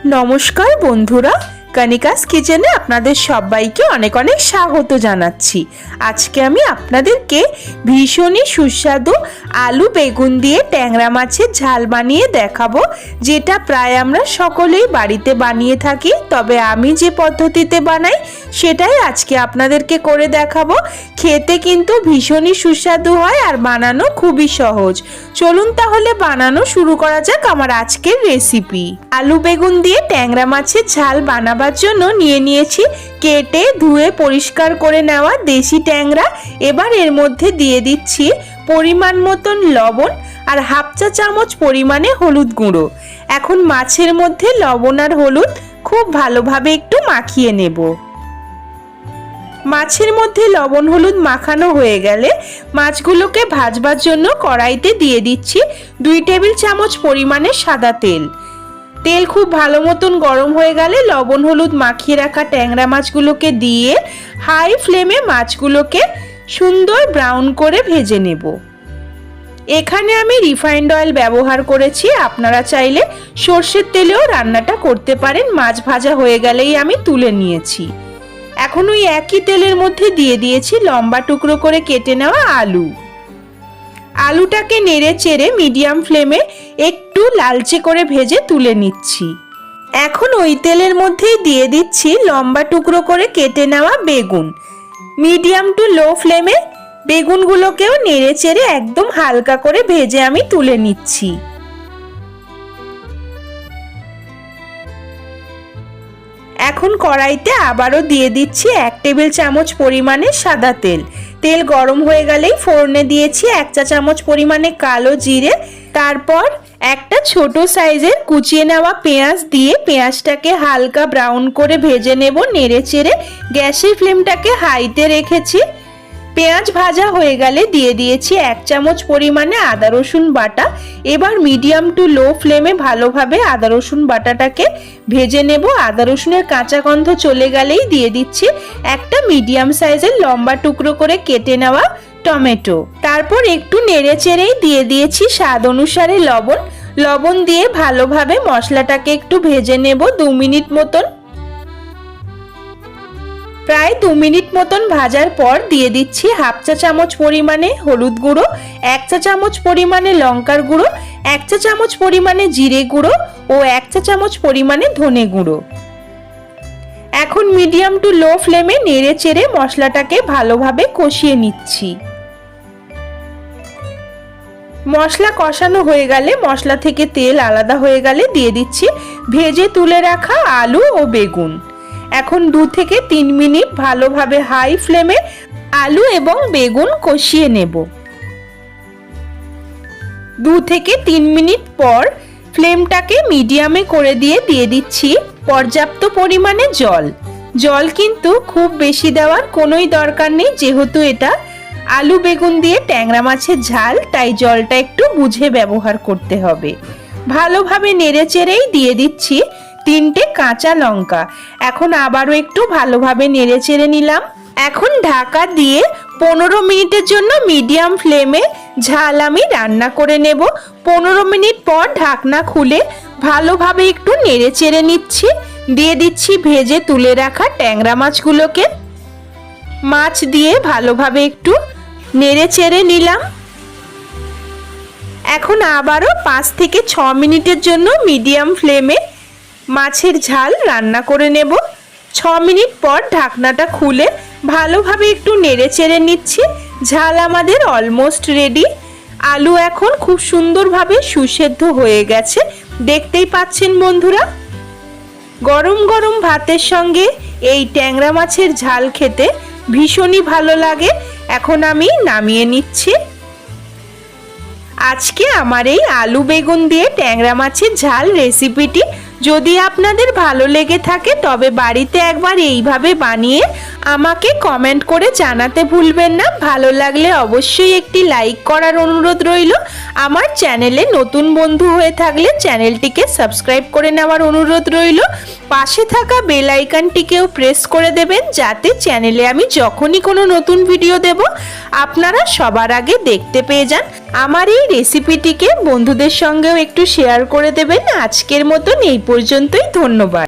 নমস্কার বন্ধুরা, কণিকাস কিচেনে আপনাদের সবাইকে অনেক অনেক স্বাগত জানাচ্ছি। আজকে আমি আপনাদেরকে ভীষণই সুস্বাদু আলু বেগুন দিয়ে ট্যাংরা মাছের ঝাল বানিয়ে দেখাবো, যেটা প্রায় আমরা সকলেই বাড়িতে বানিয়ে থাকি। তবে আমি যে পদ্ধতিতে বানাই সেটাই আজকে আপনাদেরকে করে দেখাবো। খেতে কিন্তু ভীষণই সুস্বাদু হয় আর বানানো খুবই সহজ। চলুন তাহলে বানানো শুরু করা যাক আমার আজকের রেসিপি। আলু বেগুন দিয়ে ট্যাংরা মাছের ঝাল বানাবার জন্য নিয়ে নিয়েছি কেটে ধুয়ে পরিষ্কার করে নেওয়া দেশি ট্যাংরা। এবার এর মধ্যে দিয়ে দিচ্ছি পরিমাণ মতন লবণ আর হাফ চা চামচ পরিমাণে হলুদ গুঁড়ো। এখন মাছের মধ্যে লবণ আর হলুদ খুব ভালোভাবে একটু মাখিয়ে নেব। মাছের মধ্যে লবণ হলুদ মাখানো হয়ে গেলে মাছগুলোকে ভাজবার জন্য কড়াইতে দিয়ে দিচ্ছি 2 টেবিল চামচ পরিমাণে সাদা তেল। তেল খুব ভালো মতন গরম হয়ে গেলে লবণ হলুদ মাখিয়ে রাখা ট্যাংরা মাছগুলোকে দিয়ে হাই ফ্লেমে মাছগুলোকে সুন্দর ব্রাউন করে ভেজে নেব। এখানে আমি রিফাইন্ড অয়েল ব্যবহার করেছি, আপনারা চাইলে সর্ষের তেলেও রান্নাটা করতে পারেন। মাছ ভাজা হয়ে গেলেই আমি তুলে নিয়েছি। এখন ওই একই তেলের মধ্যে দিয়ে দিয়েছি লম্বা টুকরো করে কেটে নেওয়া আলু। আলুটাকে নেড়ে চেড়ে মিডিয়াম ফ্লেমে একটু লালচে করে ভেজে তুলে নিচ্ছি। এখন ওই তেলের মধ্যেই দিয়ে দিচ্ছি লম্বা টুকরো করে কেটে নেওয়া বেগুন। মিডিয়াম টু লো ফ্লেমে বেগুনগুলোকেও নেড়ে চেড়ে একদম হালকা করে ভেজে আমি তুলে নিচ্ছি। এখন কড়াইতে আবারও দিয়ে দিচ্ছি 1 টেবিল চামচ পরিমাণে সাদা তেল। তেল গরম হয়ে গেলেই ফোড়নে দিয়েছি 1 চা চামচ পরিমাণে কালো জিরে। তারপর একটা ছোট সাইজের কুচিয়ে নেওয়া পেঁয়াজ দিয়ে পেঁয়াজটাকে হালকা ব্রাউন করে ভেজে নেব নেড়ে চেড়ে। গ্যাসের ফ্লেমটাকে হাইতে রেখেছি। পেঁয়াজ ভাজা হয়ে গেলে দিয়ে দিয়েছি 1 চামচ পরিমাণে আদা রসুন বাটা। এবার মিডিয়াম টু লো ফ্লেমে ভালোভাবে আদা রসুন বাটাটাকে ভেজে নেব। আদা রসুনের কাঁচা গন্ধ চলে গেলেই দিয়ে দিচ্ছি একটা মিডিয়াম সাইজের লম্বা টুকরো করে কেটে নেওয়া টমেটো। তারপর একটু নেড়ে চেড়েই দিয়ে দিয়েছি স্বাদ অনুসারে লবণ। লবণ দিয়ে ভালোভাবে মশলাটাকে একটু ভেজে নেব 2 মিনিট মতন। প্রায় 2 মিনিট মতন ভাজার পর দিয়ে দিচ্ছি হাফ চা চামচ পরিমাণে হলুদ গুঁড়ো, 1 চা চামচ পরিমাণে লঙ্কার গুঁড়ো, 1 চা চামচ পরিমাণে জিরে গুঁড়ো ও 1 চা চামচ পরিমাণে ধনে গুঁড়ো। এখন মিডিয়াম টু লো ফ্লেমে নেড়ে চেড়ে মশলাটাকে ভালোভাবে কষিয়ে নিচ্ছি। মশলা কষানো হয়ে গেলে, মশলা থেকে তেল আলাদা হয়ে গেলে দিয়ে দিচ্ছি ভেজে তুলে রাখা আলু ও বেগুন। এখন 2 থেকে 3 মিনিট ভালোভাবে হাই ফ্লেমে আলু এবং বেগুন কষিয়ে নেব। 2 থেকে 3 মিনিট পর ফ্লেমটাকে মিডিয়ামে করে দিয়ে দিচ্ছি পর্যাপ্ত পরিমাণে জল। জল কিন্তু খুব বেশি দেওয়ার কোনোই দরকার নেই, যেহেতু এটা আলু বেগুন দিয়ে ট্যাংরা মাছের ঝাল, তাই জলটা একটু বুঝে ব্যবহার করতে হবে। ভালোভাবে নেড়ে চেড়েই দিয়ে দিচ্ছি 3টে কাঁচা লঙ্কা। এখন আবারও একটু ভালোভাবে নেড়ে চেড়ে নিলাম। এখন ঢাকা দিয়ে 15 মিনিটের জন্য মিডিয়াম ফ্লেমে ঝাল আমি রান্না করে নেব। 15 মিনিট পর ঢাকনা খুলে ভালোভাবে একটু নেড়ে চেড়ে নিচ্ছি। দিয়ে দিচ্ছি ভেজে তুলে রাখা ট্যাংরা মাছগুলোকে। মাছ দিয়ে ভালোভাবে একটু নেড়ে চেড়ে নিলাম। এখন আবারও 5 থেকে 6 মিনিটের জন্য মিডিয়াম ফ্লেমে মাছের ঝাল রান্না করে নেব। 6 মিনিট পর ঢাকনাটা খুলে ভালোভাবে একটু নেড়ে চেড়ে নিচ্ছি। ঝাল আমাদের অলমোস্ট রেডি। আলু এখন খুব সুন্দরভাবে সুসেদ্ধ হয়ে গেছে, দেখতেই পাচ্ছেন বন্ধুরা। গরম গরম ভাতের সঙ্গে এই ট্যাংরা মাছের ঝাল খেতে ভীষণই ভালো লাগে। এখন আমি নামিয়ে নিচ্ছি। আজকে আমার এই আলু বেগুন দিয়ে ট্যাংরা মাছের ঝাল রেসিপিটি যদি আপনাদের ভালো লেগে থাকে তবে বাড়িতে একবার এইভাবে বানিয়ে আমাকে কমেন্ট করে জানাতে ভুলবেন না। ভালো লাগলে অবশ্যই একটি লাইক করার অনুরোধ রইল। আমার চ্যানেলে নতুন বন্ধু হয়ে থাকলে চ্যানেলটিকে সাবস্ক্রাইব করে নেওয়ার অনুরোধ রইল। পাশে থাকা বেল আইকনটিকেও প্রেস করে দেবেন, যাতে চ্যানেলে আমি যখনই কোনো নতুন ভিডিও দেব আপনারা সবার আগে দেখতে পেয়ে যান। আমার এই রেসিপিটিকে বন্ধুদের সঙ্গেও একটু শেয়ার করে দেবেন। আজকের মতন এই পর্যন্তই, ধন্যবাদ।